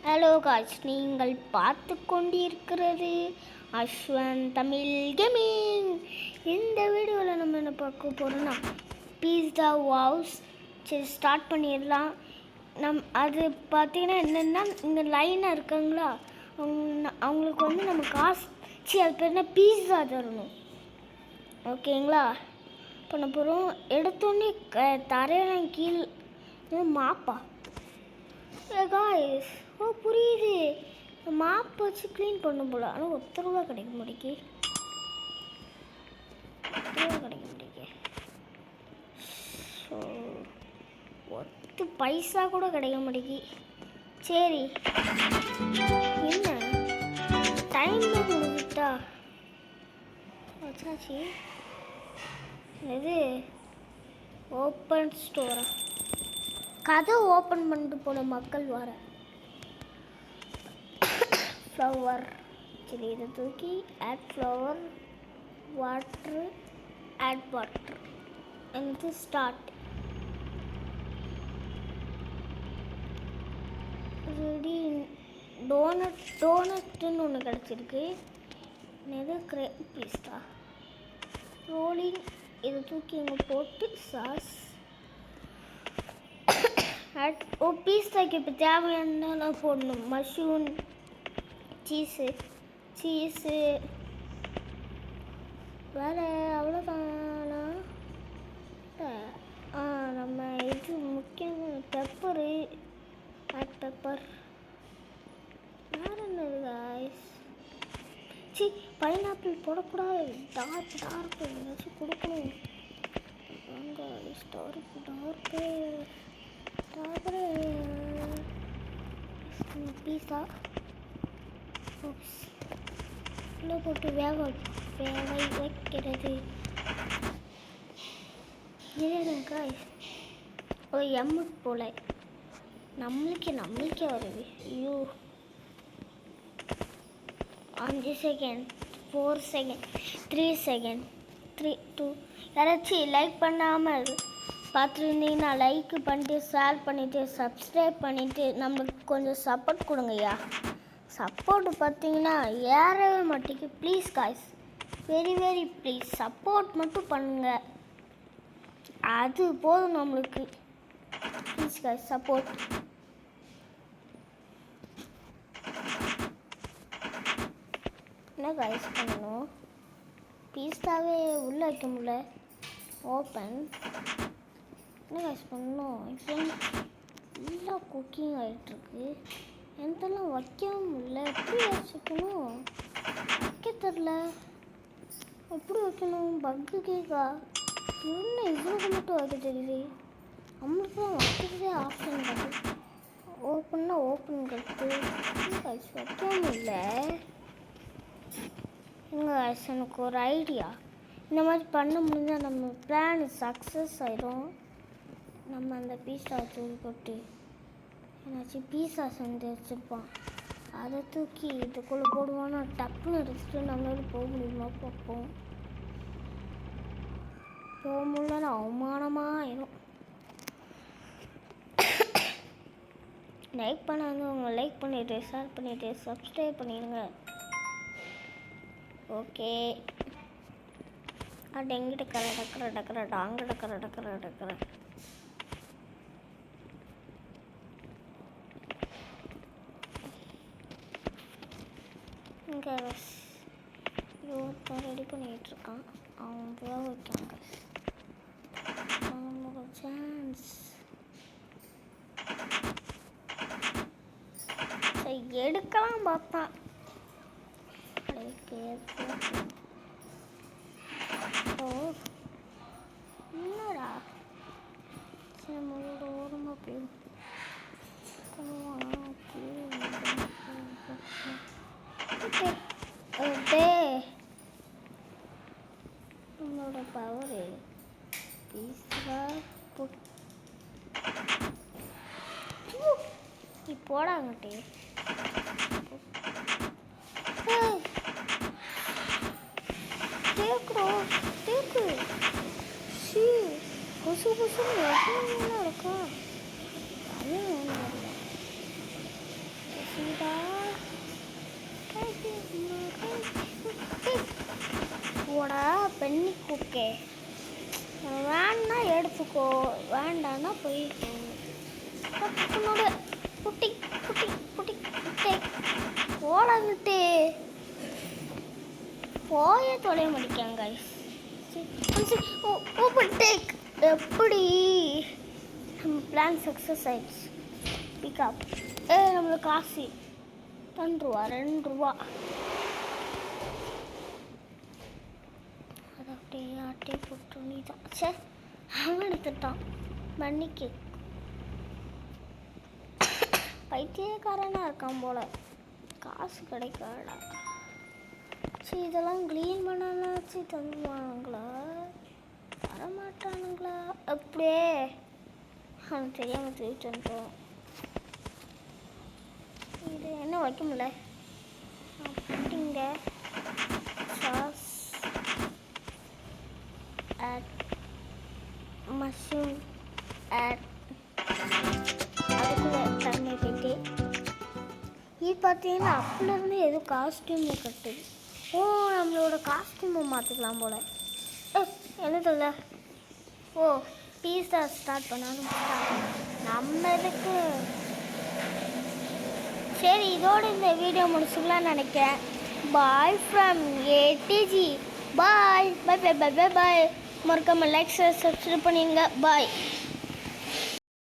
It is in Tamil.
ஹலோ காய்ஸ், நீங்கள் பார்த்து கொண்டிருக்கிறது அஸ்வன் தமிழ் கேமிங். இந்த வீடியோவில் நம்ம என்ன பார்க்க போகிறோன்னா பீஸா வாவ்ஸ். சரி, ஸ்டார்ட் பண்ணிடலாம். அது பார்த்தீங்கன்னா என்னென்னா, இங்கே லைனாக இருக்காங்களா, அவங்களுக்கு வந்து நம்ம காசு அது பேர் என்ன, பீஸா தரணும். ஓகேங்களா? பண்ண போகிறோம். எடுத்தோடனே தரையெல்லாம் கீழே மாப்பா காய்ஸ். ஓ, புரியுது. மாப் வச்சு க்ளீன் பண்ணும் போல. ஆனால் ₹1 கிடைக்க மாட்டேங்கி. ஸோ பைசா கூட கிடைக்க மாட்டேங்கி. சரி, என்ன டைம் முடிஞ்சுட்டா வச்சாச்சு. இது ஓப்பன் ஸ்டோரா? கதை ஓப்பன் பண்ணிட்டு போன மக்கள் வர ஃப்ளவர். சரி, இதை தூக்கி add flower, water, add water, எனக்கு ஸ்டார்ட். ரெடி. டோனட்டுன்னு ஒன்று கிடச்சிருக்கு. எது கிரேப் பீஸ்டா? ரோலிங். இதை தூக்கி இங்கே போட்டு சாஸ் ஆட். ஓ, பீஸ்டாக்கு இப்போ தேவையானலாம் போடணும். மஷ்ரூம், சீஸு வேறு அவ்வளோதானா? நம்ம இது முக்கியம். Pepper, add pepper. வேறு என்னது காய்ஸ்? பைனாப்பிள் போடக்கூடாது. டார்க் ஏதாச்சும் கொடுக்கணும். பீஸா உள்ளே போட்டு வேக வைக்கிறது. காய்ஸ், ஒரு எம்முக்கு போல நம்மளுக்கே வருது. ஐயோ, 5 செகண்ட், 4 செகண்ட், 3 செகண்ட், 3, 2. யாராச்சும் லைக் பண்ணாமல் பார்த்துருந்தீங்கன்னா லைக் பண்ணிட்டு, ஷேர் பண்ணிவிட்டு, சப்ஸ்கிரைப் பண்ணிவிட்டு நம்மளுக்கு கொஞ்சம் சப்போர்ட் கொடுங்கய்யா. சப்போர்ட்டு பார்த்தீங்கன்னா ஏறவே மாட்டேங்குது. Please guys, very very please, support மட்டும் பண்ணுங்கள். அது போதும் நம்மளுக்கு. Please guys, support. என்ன காய்ஸ் பண்ணணும்? பீஸாவே உள்ளே வைக்க முடியல. ஓப்பன். என்ன காய்ஸ் பண்ணணும்? இப்போ ஃபுல்லாக குக்கிங் ஆகிட்டுருக்கு. எந்தெல்லாம் வைக்கவும் முடியல. எப்படி வச்சுக்கணும்? வைக்க தெரில. எப்படி வைக்கணும்? பக்கு கேக்கா? என்ன இவ்வளோ மட்டும் வைக்க தெரியுது? நம்மளுக்கு தான் வைக்கிறதே ஆப்ஷன் இருக்குது. ஓப்பன்னா ஓப்பன் கட்டு வைக்கவும் இல்லை. எனக்கு ஒரு ஐடியா. இந்த மாதிரி பண்ண முடிஞ்சால் நம்ம பிளான் சக்ஸஸ் ஆகிடும். நம்ம அந்த பீஸா தூக்கி போட்டு ஏன்னாச்சும் பீஸா செஞ்சு வச்சுருப்பான், அதை தூக்கி இதுக்குள்ளே போடுவான்னா டப்புன்னு எடுத்துகிட்டு நம்மளால போக முடியுமா பார்ப்போம். போக முடியலன்னா அவமானமாக ஆயிடும். லைக் பண்ணாதவங்க லைக் பண்ணிவிட்டு, ஷேர் பண்ணிவிட்டு, சப்ஸ்கிரைப் பண்ணிடுங்க. ஓகே. எங்கிட்ட டக்கர டாங்க டக்கர. இங்கே ரெடி பண்ணிகிட்ருக்கான். அவன் வேக வைக்காங்க. சான்ஸ் எடுக்கலாம் பார்த்தான். என்னடா சரி, ஓரமாக போயிடும். நம்மளோட பவரு பீஸா போடாங்கட்டே. தேக்கு கொசு இருக்கா? பென்னி குக்கே வேணா எடுத்துக்கோ, வேண்டான்னா போய்க்கோ. உன்னோட குட்டி குட்டி குட்டி குட்டை ஓடாதுட்டே போய தொலைய மாட்டேங்க. Open take. எப்படி நம்ம பிளான் சக்ஸஸ் ஆயிடுச்சு. பிக்கப் நம்மளுக்கு காசு 2 ரூபா. அதை அப்படியே ஆட்டே போட்டு நீ தான் சே அவன் எடுத்துட்டான். மன்னிக்கு பைத்தியக்காரனாக இருக்கான் போல. காசு கிடைக்காடா. சரி இதெல்லாம் க்ளீன் பண்ணாச்சு தந்துவானுங்களா வரமாட்டானுங்களா? அப்படியே அவனுக்கு தெரியாமல் தூக்கிட்டு வந்துட்டோம். இது என்ன வைக்க முடியல. அப்படிங்க சாஸ் ஆட் மஷ்ரூம் ஆட் அதுக்குள்ளே தண்ணி போயிட்டு இது பார்த்தீங்கன்னா அப்போலேருந்து எதுவும் காஸ்டியூமை கட்டுது. ஓ நம்மளோட காஸ்டியூமை மாற்றிக்கலாம் போல். என்னதில்ல ஓ பீஸா ஸ்டார்ட் பண்ணாலும் நம்ம இதுக்கு சரி இதோடு இந்த வீடியோ முடிச்சுக்கலாம்னு நினைக்கிறேன். Bye from ADG. Bye bye bye bye bye. மறக்காமல் லைக் சப்ஸ்கிரைப் பண்ணிடுங்க. பாய்.